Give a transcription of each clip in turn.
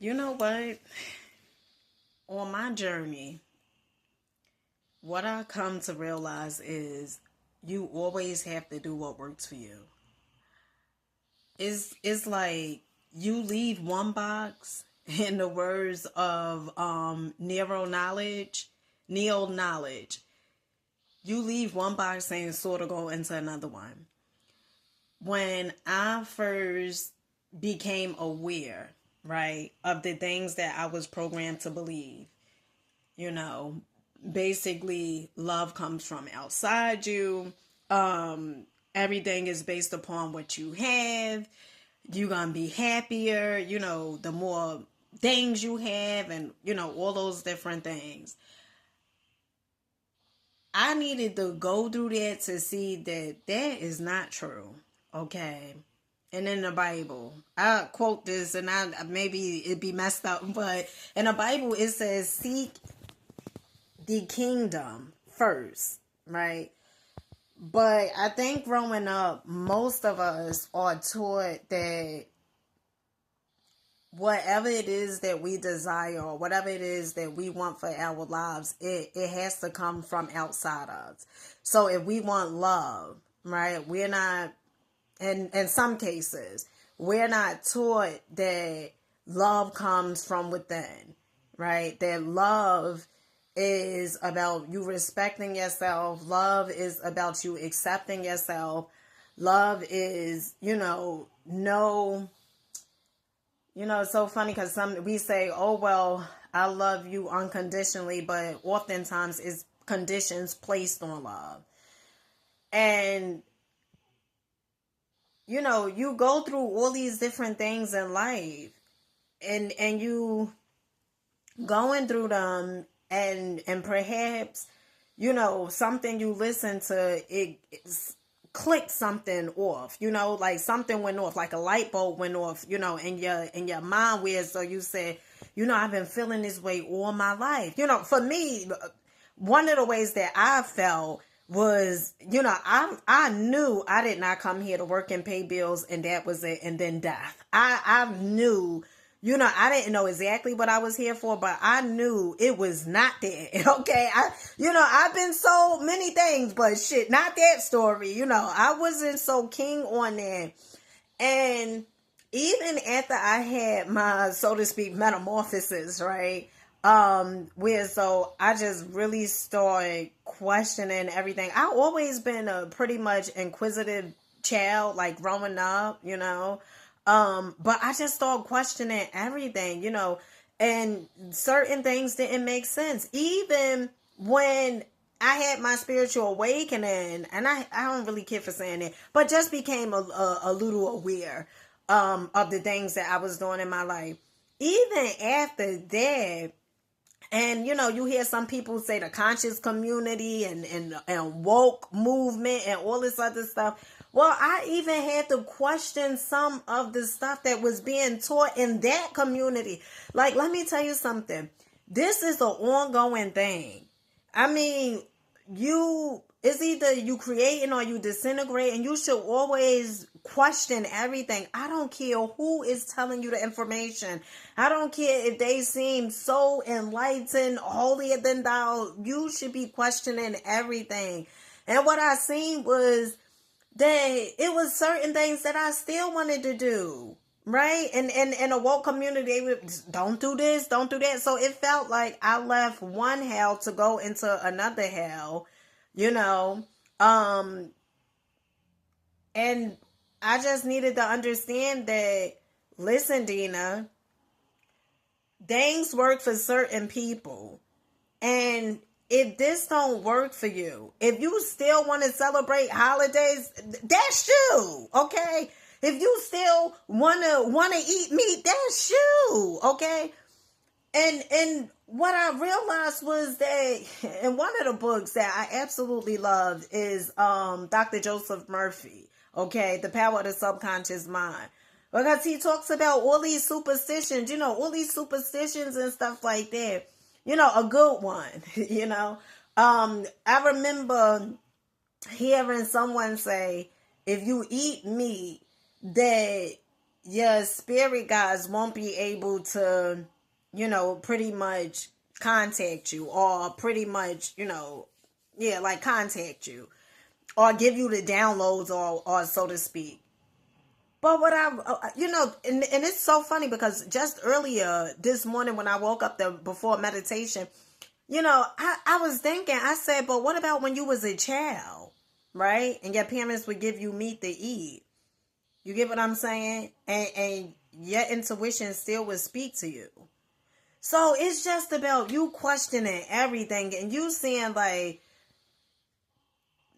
You know what? On my journey, what I come to realize is you always have to do what works for you. It's like you leave one box in the words of neo knowledge. You leave one box and sort of go into another one. When I first became aware, right, of the things that I was programmed to believe, you know, basically love comes from outside you. Everything is based upon what you have. You're gonna be happier, the more things you have, and all those different things. I needed to go through that to see that that is not true. Okay. And in the Bible, I quote this, and I maybe it'd be messed up, but in the Bible it says, "Seek the kingdom first," right? But I think growing up, most of us are taught that whatever it is that we desire, or whatever it is that we want for our lives, it has to come from outside us. So if we want love, right, we're not, in some cases, we're not taught that love comes from within, right? That love is about you respecting yourself. Love is about you accepting yourself. Love is, no, it's so funny because we say, "Oh well, I love you unconditionally," but oftentimes it's conditions placed on love. And you go through all these different things in life, and you going through them, and perhaps something you listen to, it click something off, like something went off, like a light bulb went off, in your mind, where so you said, I've been feeling this way all my life. For me, one of the ways that I felt was, I knew I did not come here to work and pay bills, and that was it, and then death. I knew, I didn't know exactly what I was here for, but I knew it was not that. Okay. I've been so many things, but shit, not that story. I wasn't so keen on that. And even after I had my, so to speak, metamorphosis, right? Where so I just really started questioning everything. I always been a pretty much inquisitive child, like growing up, but I just started questioning everything, and certain things didn't make sense. Even when I had my spiritual awakening, and I don't really care for saying it, but just became a little aware of the things that I was doing in my life. Even after that, and you hear some people say the conscious community and woke movement and all this other stuff. Well, I even had to question some of the stuff that was being taught in that community. Like, let me tell you something. This is an ongoing thing. I mean, it's either you creating or you disintegrate, and you should always question everything. I don't care who is telling you the information. I don't care if they seem so enlightened, holier than thou. You should be questioning everything. And what I seen was that it was certain things that I still wanted to do. Right? And in a woke community, they would, don't do this, don't do that. So it felt like I left one hell to go into another hell, you know. And I just needed to understand that, listen, Dina, things work for certain people. And if this don't work for you, if you still want to celebrate holidays, that's you, okay? If you still wanna eat meat, that's you, okay? And what I realized was that in one of the books that I absolutely love is Dr. Joseph Murphy, okay, The Power of the Subconscious Mind. Because he talks about all these superstitions, all these superstitions and stuff like that. A good one, I remember hearing someone say, if you eat meat, that your spirit guides won't be able to, pretty much contact you, or pretty much, yeah, like contact you, or give you the downloads, or so to speak. But what and it's so funny because just earlier this morning when I woke up before meditation, I was thinking, I said, but what about when you was a child, right? And your parents would give you meat to eat. You get what I'm saying? And your intuition still would speak to you. So it's just about you questioning everything and you saying, like,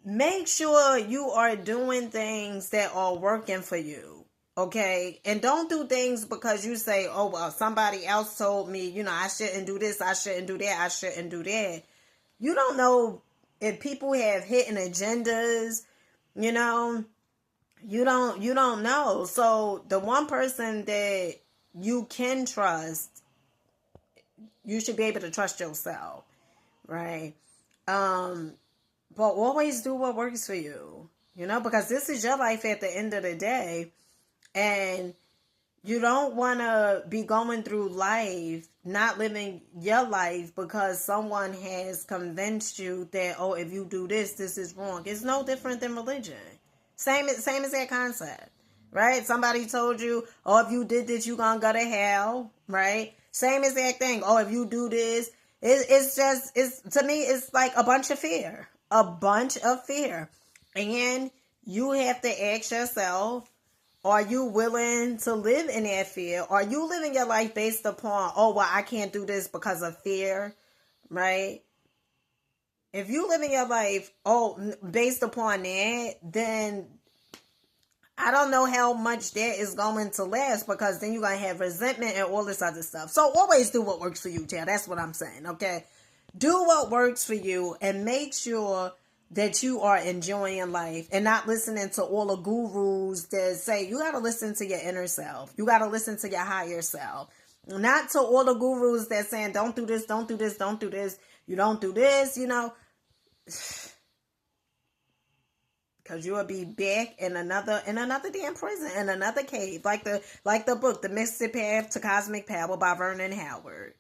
make sure you are doing things that are working for you. Okay? And don't do things because you say, oh, well, somebody else told me, I shouldn't do this, I shouldn't do that, I shouldn't do that. You don't know if people have hidden agendas, you know. You don't know. So the one person that you can trust, you should be able to trust yourself, right? But always do what works for you, because this is your life at the end of the day. And you don't want to be going through life, not living your life because someone has convinced you that, oh, if you do this, this is wrong. It's no different than religion. Same as that concept, right? Somebody told you, oh, if you did this, you gonna go to hell, right? Same as that thing. Oh, if you do this, it's to me, it's like a bunch of fear. And you have to ask yourself, are you willing to live in that fear? Are you living your life based upon, oh, well, I can't do this because of fear, right? If you live in your life, based upon that, then I don't know how much that is going to last, because then you're going to have resentment and all this other stuff. So always do what works for you, child. That's what I'm saying, okay? Do what works for you and make sure that you are enjoying life and not listening to all the gurus that say you got to listen to your inner self. You got to listen to your higher self. Not to all the gurus that saying don't do this, don't do this, don't do this. You don't do this, because you will be back in another damn prison, in another cave, like the book, The Mystic Path to Cosmic Power by Vernon Howard.